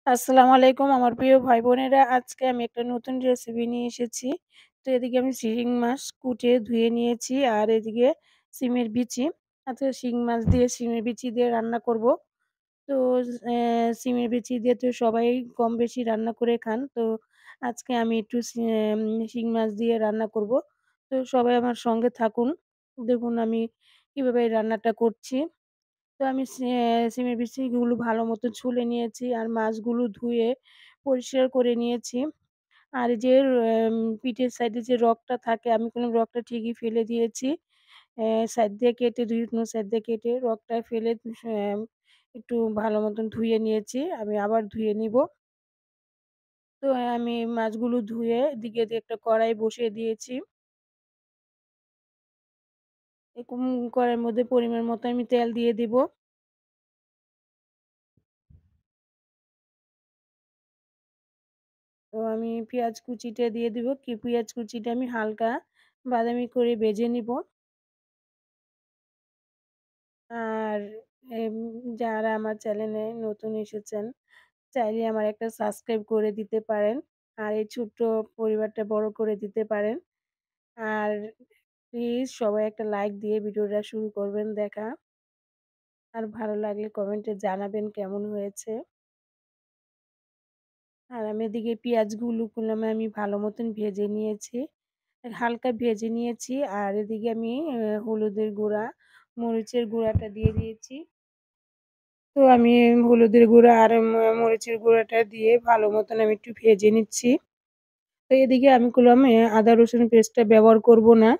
আসসালামু আলাইকুম আমার প্রিয় ভাই বোনেরা। আজকে আমি একটা নতুন রেসিপি নিয়ে এসেছি। তো এদিকে আমি শিং মাছ কুটে ধুয়ে নিয়েছি। আর এদিকে সিমের বিচি। আজকে শিং মাছ দিয়ে সিমের বিচি দিয়ে রান্না করব। তো সিমের বিচি দিয়ে তো সবাই কম বেশি রান্না করে খান। তো আজকে আমি একটু শিং মাছ দিয়ে রান্না করব। তো সবাই আমার সঙ্গে থাকুন। দেখুন আমি কিভাবে এই রান্নাটা করছি। তো আমি সিমের বিচিগুলো ভালো মতো ছুলে নিয়েছি আর মাছগুলো ধুয়ে পরিষ্কার করে নিয়েছি। আর এই যে পিঠের সাইডে যে রগটা থাকে আমি কোনো রগটা ঠিকই ফেলে দিয়েছি। সাইড দিয়ে কেটে ২ নো সাইড দিয়ে কেটে রগটা ফেলে একটু ভালো মতন ধুয়ে নিয়েছি। আমি আবার ধুয়ে নিবো। তো আমি মাছগুলো ধুয়ে এদিকে দিয়ে একটা কড়াই বসিয়ে দিয়েছি। এরকম কড়াইয়ের মধ্যে পরিমাণ মতো আমি তেল দিয়ে দিব। তো আমি পেঁয়াজ কুচিটা দিয়ে দিব। পেঁয়াজ কুচিটা আমি হালকা বাদামি করে ভেজে নিব। আর এম যারা আমার চ্যানেলে নতুন এসেছেন, চাইলে আমার একটা সাবস্ক্রাইব করে দিতে পারেন। আর এই ছোট্ট পরিবারটা বড় করে দিতে পারেন। আর প্লিজ সবাই একটা লাইক দিয়ে ভিডিওটা শুরু করবেন দেখা। আর ভালো লাগলে কমেন্টে জানাবেন কেমন হয়েছে। আর আমি এদিকে পেঁয়াজগুলো আমি ভালো মতন ভেজে নিয়েছি। হালকা ভেজে নিয়েছি। আর এদিকে আমি হলুদের গুঁড়া, মরিচের গুঁড়াটা দিয়ে দিয়েছি। তো আমি হলুদের গুঁড়া আর মরিচের গুঁড়াটা দিয়ে ভালো মতন আমি একটু ভেজে নিচ্ছি। তো এদিকে আমি করলাম আদা রসুন পেস্টটা ব্যবহার করব না।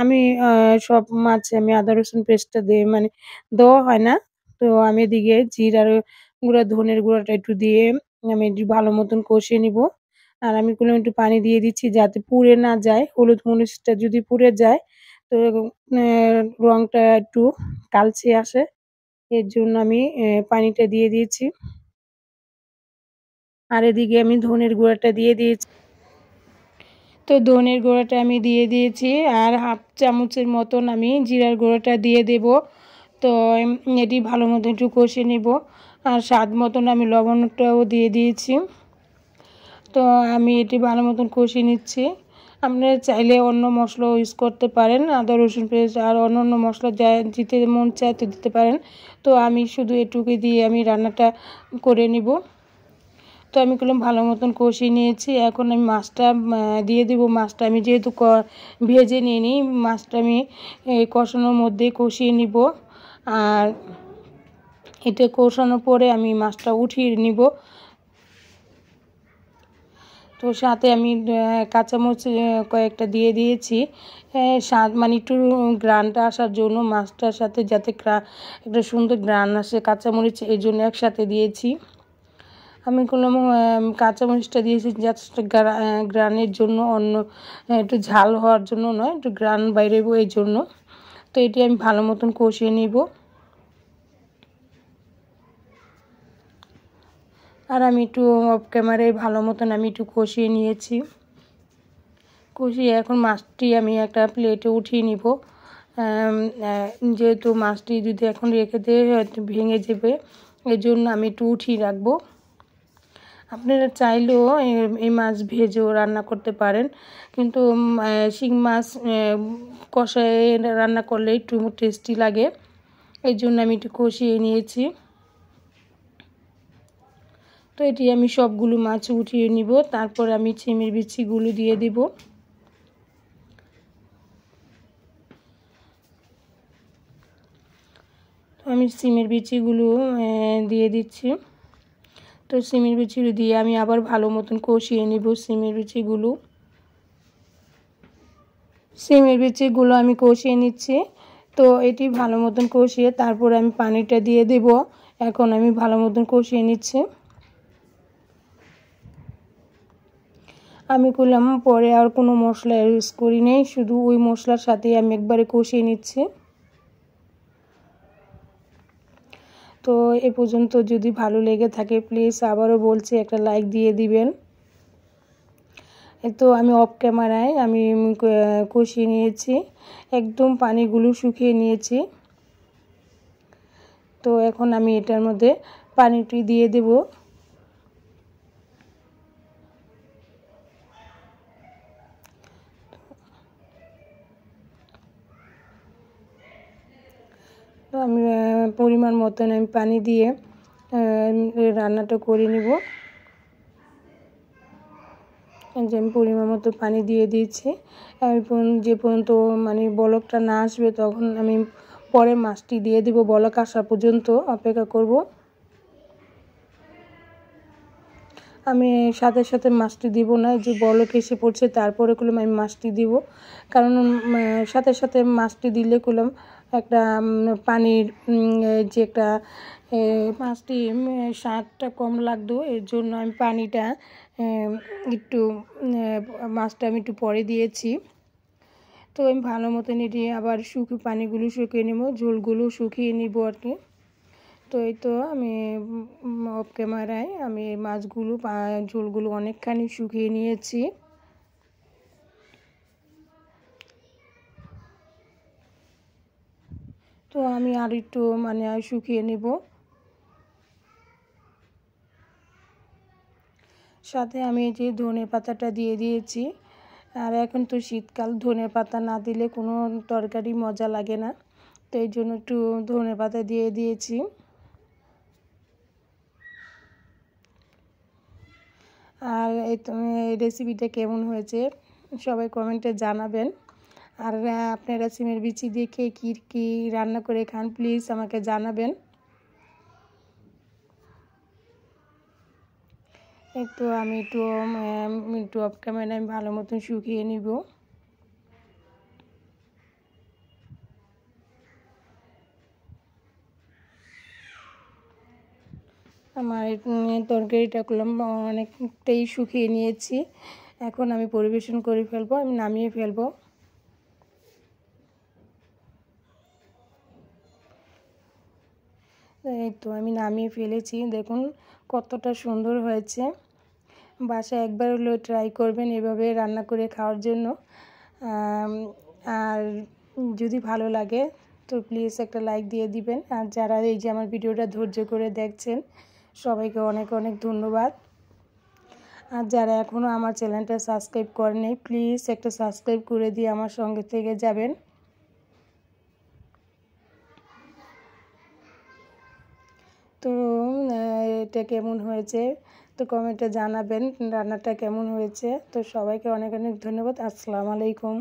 আমি সব মাছে আমি আদা রসুন পেস্টটা দিয়ে মানে দেওয়া হয় না। তো আমি এদিকে জিরার গুঁড়া, ধনের গুঁড়াটা একটু দিয়ে আমি একটু ভালো মতন কষিয়ে নিবো। আর আমি করলাম একটু পানি দিয়ে দিচ্ছি যাতে পুড়ে না যায়। হলুদ মরিচটা যদি পুড়ে যায় তো রংটা একটু কালচে আসে। এর জন্য আমি পানিটা দিয়ে দিয়েছি। আর এদিকে আমি ধনের গুঁড়াটা দিয়ে দিয়েছি। তো ধনের গুঁড়াটা আমি দিয়ে দিয়েছি। আর হাফ চামচের মতন আমি জিরার গুঁড়োটা দিয়ে দেব। তো এটি ভালো মতো একটু কষে নেব। আর স্বাদ মতন আমি লবণটাও দিয়ে দিয়েছি। তো আমি এটি ভালো মতন কষিয়ে নিচ্ছি। আপনারা চাইলে অন্য মশলাও ইউজ করতে পারেন। আদা রসুন পেস্ট আর অন্যান্য মশলা যা দিতে মন চায় তো দিতে পারেন। তো আমি শুধু এটুকু দিয়ে আমি রান্নাটা করে নিব। তো আমি করলাম ভালো মতন কষিয়ে নিয়েছি। এখন আমি মাছটা দিয়ে দেবো। মাছটা আমি যেহেতু ভেজে নিয়ে নিই, মাছটা আমি এই কষানোর মধ্যেই কষিয়ে নিব। আর এটা কষানোর পরে আমি মাছটা উঠিয়ে নিব। তো সাথে আমি কাঁচামরিচ কয়েকটা দিয়ে দিয়েছি। স্বাদ মানে একটু ঘ্রাণটা আসার জন্য মাছটার সাথে যাতে একটা সুন্দর ঘ্রাণ আসে কাঁচামরিচ এই জন্য একসাথে দিয়েছি। আমি করলাম কাঁচামরিচটা দিয়েছি জাস্ট ঘ্রাণের জন্য, অন্য একটু ঝাল হওয়ার জন্য নয়, একটু ঘ্রাণ বাইরেবো এই জন্য। তো এটি আমি ভালো মতন কষিয়ে নিব। আর আমি একটু অফ ক্যামেরায় ভালো মতন আমি একটু কষিয়ে নিয়েছি। কষিয়ে এখন মাছটি আমি একটা প্লেটে উঠিয়ে নিব। যেহেতু মাছটি যদি এখন রেখে দিয়ে হয়তো ভেঙে যাবে, এই জন্য আমি একটু উঠিয়ে রাখবো। আপনারা চাইলেও এই মাছ ভেজেও রান্না করতে পারেন, কিন্তু শিং মাছ কষায় রান্না করলে একটু টেস্টি লাগে। এই জন্য আমি একটু কষিয়ে নিয়েছি। তো এটি আমি সবগুলো মাছ উঠিয়ে নিব। তারপর আমি সিমের বিচিগুলো দিয়ে দিব। তো আমি সিমের বিচিগুলো দিয়ে দিচ্ছি। তো সিমের বিচিগুলো দিয়ে আমি আবার ভালো মতন কষিয়ে নিব। সিমের বিচিগুলো আমি কষিয়ে নিচ্ছি। তো এটি ভালো মতন কষিয়ে তারপর আমি পানিটা দিয়ে দেব। এখন আমি ভালো মতন কষিয়ে নিচ্ছি। আমি করলাম পরে আর কোনো মশলা ইউজ করি নাই, শুধু ওই মশলার সাথেই আমি একবারে কষিয়ে নিচ্ছি। তো এ পর্যন্ত যদি ভালো লেগে থাকে প্লিজ আবারও বলছি একটা লাইক দিয়ে দিবেন। তো আমি অফ ক্যামেরায় আমি কষিয়ে নিয়েছি, একদম পানিগুলো শুকিয়ে নিয়েছি। তো এখন আমি এটার মধ্যে পানিটি দিয়ে দেব। তো আমি পরিমাণ মতন আমি পানি দিয়ে রান্নাটা করে নিব। যে আমি পরিমাণ মতো পানি দিয়ে দিয়েছি। আমি যে পর্যন্ত মানে বলকটা না আসবে তখন আমি পরে মাছটি দিয়ে দিব। বলক আসা পর্যন্ত অপেক্ষা করব। আমি সাথে সাথে মাছটি দিব না, যে বলক এসে পড়ছে তারপরে করলাম আমি মাছটি দিব। কারণ সাথে সাথে মাছটি দিলে করলাম একটা পানির যে একটা মাছটি স্বাদটা কম লাগতো, এর জন্য আমি পানিটা একটু মাছটা আমি একটু পরে দিয়েছি। তো আমি ভালো মতো নিয়ে আবার পানিগুলো শুকিয়ে নেব, ঝোলগুলো শুকিয়ে নিব আর কি। তো এই তো আমি অফ ক্যামেরায় আমি মাছগুলো ঝোলগুলো অনেকখানি শুকিয়ে নিয়েছি। তো আমি আর একটু মানে শুকিয়ে নেব। সাথে আমি যে ধনে পাতাটা দিয়ে দিয়েছি। আর এখন তো শীতকাল, ধনে পাতা না দিলে কোনো তরকারি মজা লাগে না, তো এই জন্য একটু ধনে পাতা দিয়ে দিয়েছি। আর এই তো রেসিপিটা কেমন হয়েছে সবাই কমেন্টে জানাবেন। আর আপনারা সিমের বিচি দিয়ে কী রান্না করে খান প্লিজ আমাকে জানাবেন। এই তো আমি একটু অফ ক্যামেরায় আমি ভালো মতন শুকিয়ে নিব। আমার তরকারিটা করলাম অনেকটাই শুকিয়ে নিয়েছি। এখন আমি পরিবেশন করে ফেলবো, আমি নামিয়ে ফেলবো। এই তো আমি নামিয়ে ফেলেছি, দেখুন কতটা সুন্দর হয়েছে। বাসায় একবার হলেও ট্রাই করবেন এভাবে রান্না করে খাওয়ার জন্য। আর যদি ভালো লাগে তো প্লিজ একটা লাইক দিয়ে দিবেন। আর যারা এই যে আমার ভিডিওটা ধৈর্য করে দেখছেন সবাইকে অনেক অনেক ধন্যবাদ। আর যারা এখনও আমার চ্যানেলটা সাবস্ক্রাইব করেনি প্লিজ একটা সাবস্ক্রাইব করে দিয়ে আমার সঙ্গে থেকে যাবেন। তো এটা কেমন হয়েছে তো কমেন্টে জানাবেন রান্নাটা কেমন হয়েছে। তো সবাইকে অনেক অনেক ধন্যবাদ। আসসালামু আলাইকুম।